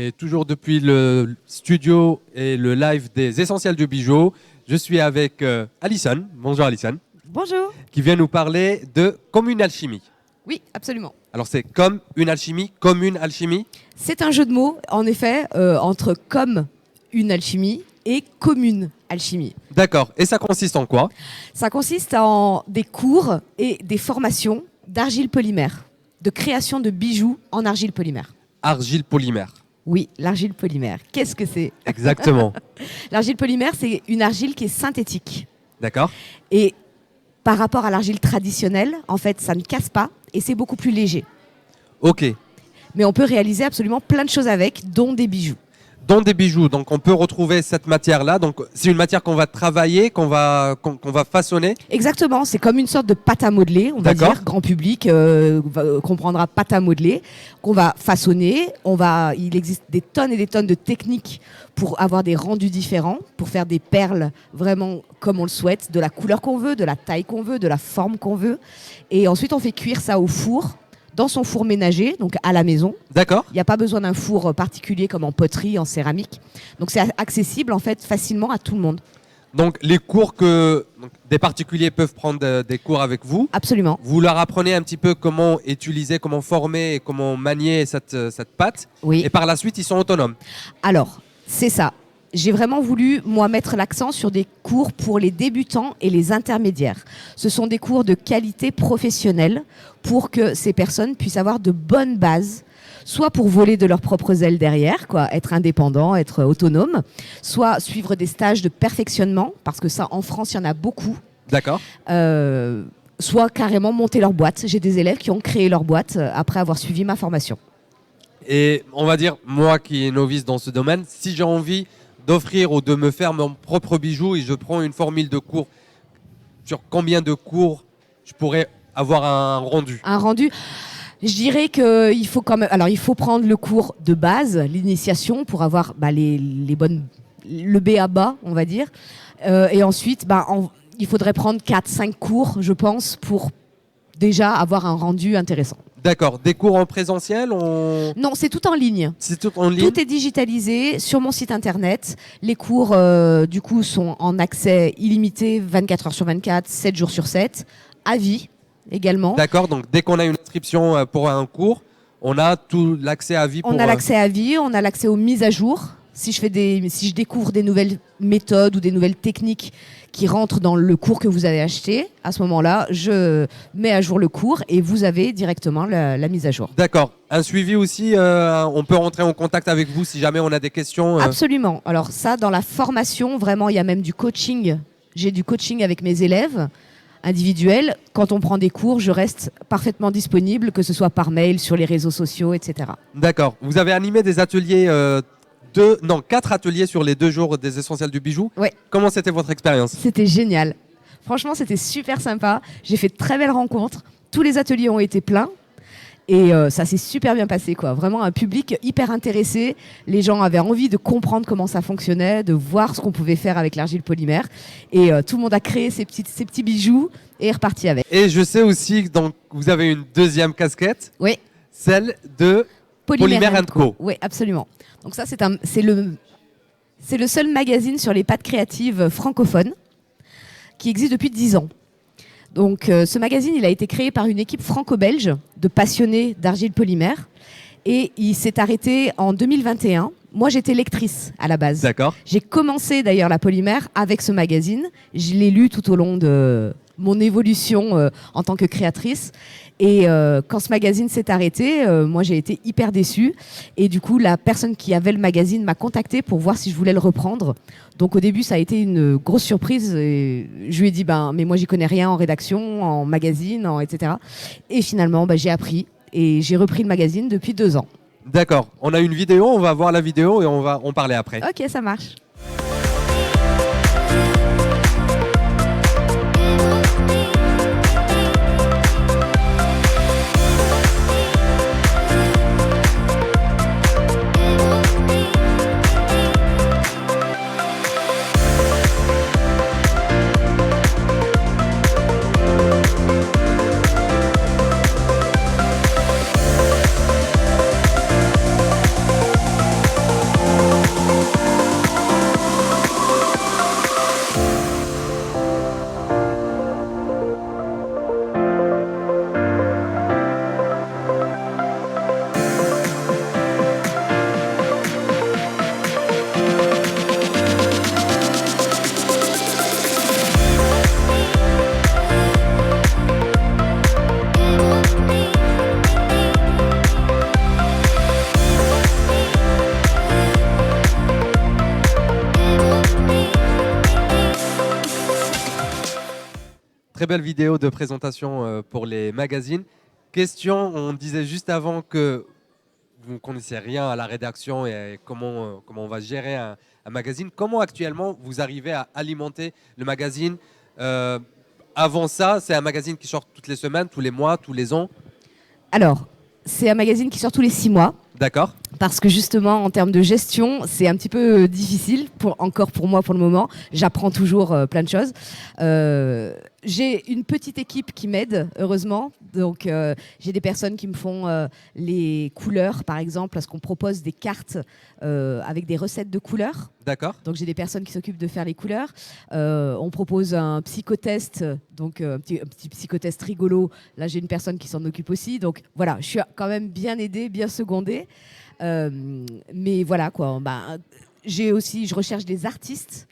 Et toujours depuis le studio et le live des Essentiels du Bijou, je suis avec Alison. Bonjour Alison. Bonjour. Qui vient nous parler de Comme une alchimie. Oui, absolument. Alors c'est comme une alchimie, commune alchimie. C'est un jeu de mots, en effet, entre comme une alchimie et commune alchimie. D'accord. Et ça consiste en quoi? Ça consiste en des cours et des formations d'argile polymère, de création de bijoux en argile polymère. Argile polymère. Oui, l'argile polymère. Qu'est-ce que c'est? Exactement. L'argile polymère, c'est une argile qui est synthétique. D'accord. Et par rapport à l'argile traditionnelle, en fait, ça ne casse pas et c'est beaucoup plus léger. Ok. Mais on peut réaliser absolument plein de choses avec, dont des bijoux. Dans des bijoux, donc on peut retrouver cette matière-là. Donc c'est une matière qu'on va travailler, qu'on va façonner. Exactement, c'est comme une sorte de pâte à modeler, on va dire, grand public comprendra pâte à modeler, qu'on va façonner. Il existe des tonnes et des tonnes de techniques pour avoir des rendus différents, pour faire des perles vraiment comme on le souhaite, de la couleur qu'on veut, de la taille qu'on veut, de la forme qu'on veut. Et ensuite on fait cuire ça au four, dans son four ménager, donc à la maison. D'accord. Il n'y a pas besoin d'un four particulier comme en poterie, en céramique. Donc c'est accessible en fait facilement à tout le monde. Donc les cours que des particuliers peuvent prendre des cours avec vous. Absolument. Vous leur apprenez un petit peu comment utiliser, comment former et comment manier cette pâte. Oui. Et par la suite, ils sont autonomes. Alors, c'est ça. J'ai vraiment voulu, moi, mettre l'accent sur des cours pour les débutants et les intermédiaires. Ce sont des cours de qualité professionnelle pour que ces personnes puissent avoir de bonnes bases, soit pour voler de leurs propres ailes derrière, quoi, être indépendant, être autonome, soit suivre des stages de perfectionnement, parce que ça, en France, il y en a beaucoup. D'accord. Soit carrément monter leur boîte. J'ai des élèves qui ont créé leur boîte après avoir suivi ma formation. Et on va dire, moi qui est novice dans ce domaine, si j'ai envie d'offrir ou de me faire mon propre bijou et je prends une formule de cours, sur combien de cours je pourrais avoir un rendu? Un rendu, je dirais qu'il faut quand même. Alors, il faut prendre le cours de base, l'initiation, pour avoir les bonnes, le B à bas, on va dire. Et ensuite, il faudrait prendre 4-5 cours, je pense, pour déjà avoir un rendu intéressant. D'accord. Des cours en présentiel? Non, c'est tout en ligne. C'est tout en ligne? Tout est digitalisé sur mon site internet. Les cours, du coup, sont en accès illimité 24 heures sur 24, 7 jours sur 7, à vie également. D'accord. Donc, dès qu'on a une inscription pour un cours, on a tout l'accès à vie. On a l'accès à vie, on a l'accès aux mises à jour. Si je découvre des nouvelles méthodes ou des nouvelles techniques qui rentrent dans le cours que vous avez acheté, à ce moment-là, je mets à jour le cours et vous avez directement la mise à jour. D'accord. Un suivi aussi, on peut rentrer en contact avec vous si jamais on a des questions. Absolument. Alors ça, dans la formation, vraiment, il y a même du coaching. J'ai du coaching avec mes élèves individuels. Quand on prend des cours, je reste parfaitement disponible, que ce soit par mail, sur les réseaux sociaux, etc. D'accord. Vous avez animé des ateliers 4 ateliers sur les 2 jours des Essentiels du Bijou. Oui. Comment c'était votre expérience? C'était génial. Franchement, c'était super sympa. J'ai fait de très belles rencontres. Tous les ateliers ont été pleins. Et ça s'est super bien passé, quoi. Vraiment un public hyper intéressé. Les gens avaient envie de comprendre comment ça fonctionnait, de voir ce qu'on pouvait faire avec l'argile polymère. Et tout le monde a créé ses petits bijoux et est reparti avec. Et je sais aussi que vous avez une deuxième casquette. Oui. Celle de Polymer & Co. Oui, absolument. Donc ça, c'est le seul magazine sur les pâtes créatives francophones qui existe depuis 10 ans. Donc ce magazine, il a été créé par une équipe franco-belge de passionnés d'argile polymère et il s'est arrêté en 2021. Moi, j'étais lectrice à la base. D'accord. J'ai commencé d'ailleurs la polymère avec ce magazine. Je l'ai lu tout au long de mon évolution en tant que créatrice. Et quand ce magazine s'est arrêté, moi j'ai été hyper déçue. Et du coup, la personne qui avait le magazine m'a contactée pour voir si je voulais le reprendre. Donc au début, ça a été une grosse surprise. Et je lui ai dit, mais moi j'y connais rien en rédaction, en magazine, etc. Et finalement, j'ai appris et j'ai repris le magazine depuis 2 ans. D'accord. On a une vidéo, on va voir la vidéo et on va en parler après. Ok, ça marche. très belle vidéo de présentation pour les magazines. Question, on disait juste avant que vous ne connaissez rien à la rédaction et comment on va gérer un magazine. Comment actuellement vous arrivez à alimenter le magazine avant ça, c'est un magazine qui sort toutes les semaines, tous les mois, tous les ans? Alors, c'est un magazine qui sort tous les 6 mois. D'accord. Parce que justement, en termes de gestion, c'est un petit peu difficile, encore pour moi pour le moment. J'apprends toujours plein de choses. J'ai une petite équipe qui m'aide, heureusement. Donc, j'ai des personnes qui me font les couleurs, par exemple, parce qu'on propose des cartes avec des recettes de couleurs. D'accord. Donc, j'ai des personnes qui s'occupent de faire les couleurs. On propose un psychotest, donc un petit psychotest rigolo. Là, j'ai une personne qui s'en occupe aussi. Donc, voilà, je suis quand même bien aidée, bien secondée. Mais voilà quoi. Je recherche des artistes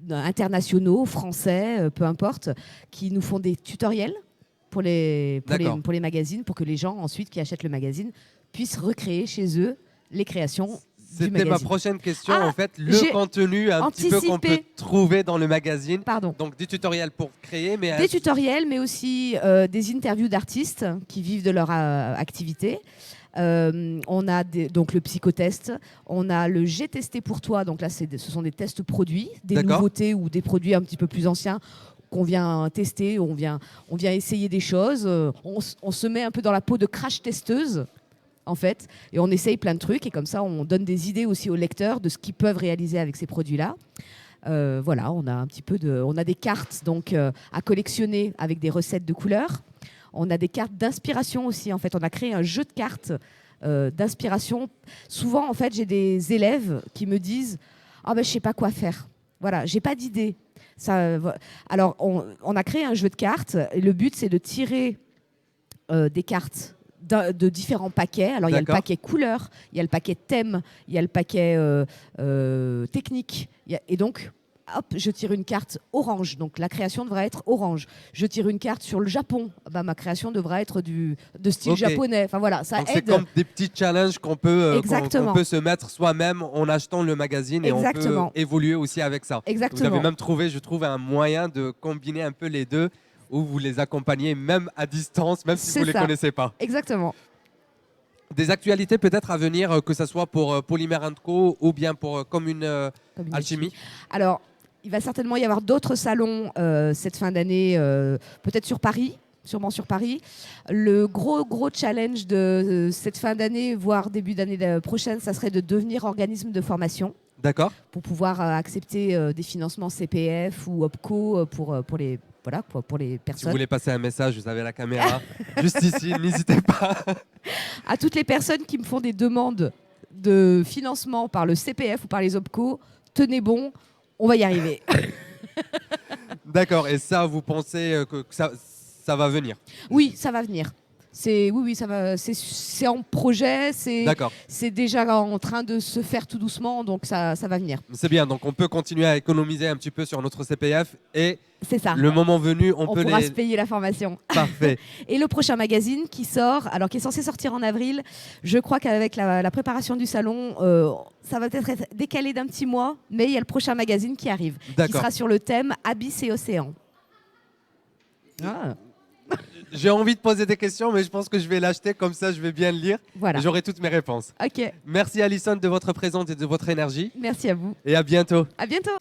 internationaux, français, peu importe, qui nous font des tutoriels pour les magazines, pour que les gens ensuite qui achètent le magazine puissent recréer chez eux les créations du magazine. C'était ma prochaine question, Ah, en fait, le contenu un petit peu qu'on peut trouver dans le magazine. Pardon. Donc des tutoriels pour créer, mais des tutoriels, mais aussi des interviews d'artistes qui vivent de leur activité. On a donc le psychotest, on a le J'ai testé pour toi, donc là ce sont des tests produits, des nouveautés ou des produits un petit peu plus anciens qu'on vient tester, on vient essayer des choses, on se met un peu dans la peau de crash testeuse en fait, et on essaye plein de trucs et comme ça on donne des idées aussi aux lecteurs de ce qu'ils peuvent réaliser avec ces produits-là. Voilà, on a des cartes donc à collectionner avec des recettes de couleurs. On a des cartes d'inspiration aussi. En fait, on a créé un jeu de cartes d'inspiration. Souvent, en fait, j'ai des élèves qui me disent « Ah ben, je sais pas quoi faire. Voilà, j'ai pas d'idée. » Alors, on a créé un jeu de cartes. Et le but, c'est de tirer des cartes de différents paquets. Alors, il y a le paquet couleur, il y a le paquet thème, il y a le paquet technique. Et donc, hop, je tire une carte orange, donc la création devra être orange. Je tire une carte sur le Japon, ma création devra être de style japonais. Enfin voilà, ça donc aide. C'est comme des petits challenges qu'on peut se mettre soi-même en achetant le magazine. Exactement. Et on peut évoluer aussi avec ça. Exactement. Vous avez même trouvé, je trouve, un moyen de combiner un peu les deux, où vous les accompagnez même à distance, même si vous ne les connaissez pas. Exactement. Des actualités peut-être à venir, que ce soit pour Polymer & Co ou bien pour Commune Alchimie. Alors, il va certainement y avoir d'autres salons cette fin d'année, peut-être sur Paris, sûrement sur Paris. Le gros challenge de cette fin d'année, voire début d'année prochaine, ça serait de devenir organisme de formation. D'accord. Pour pouvoir accepter des financements CPF ou OPCO pour les personnes. Si vous voulez passer un message, vous avez la caméra juste ici, n'hésitez pas. À toutes les personnes qui me font des demandes de financement par le CPF ou par les OPCO, tenez bon, on va y arriver. D'accord, et ça, vous pensez que ça va venir? Oui, ça va venir. Oui, ça va. C'est en projet, c'est déjà en train de se faire tout doucement, donc ça va venir. C'est bien, donc on peut continuer à économiser un petit peu sur notre CPF et c'est ça. Le moment venu, on pourra se payer la formation. Parfait. Et le prochain magazine qui sort, alors qui est censé sortir en avril, je crois qu'avec la préparation du salon, ça va peut-être être décalé d'un petit mois, mais il y a le prochain magazine qui arrive, qui sera sur le thème Abysse et Océan. J'ai envie de poser des questions, mais je pense que je vais l'acheter, comme ça je vais bien le lire. Voilà. J'aurai toutes mes réponses. Ok. Merci Alison de votre présence et de votre énergie. Merci à vous. Et à bientôt. À bientôt.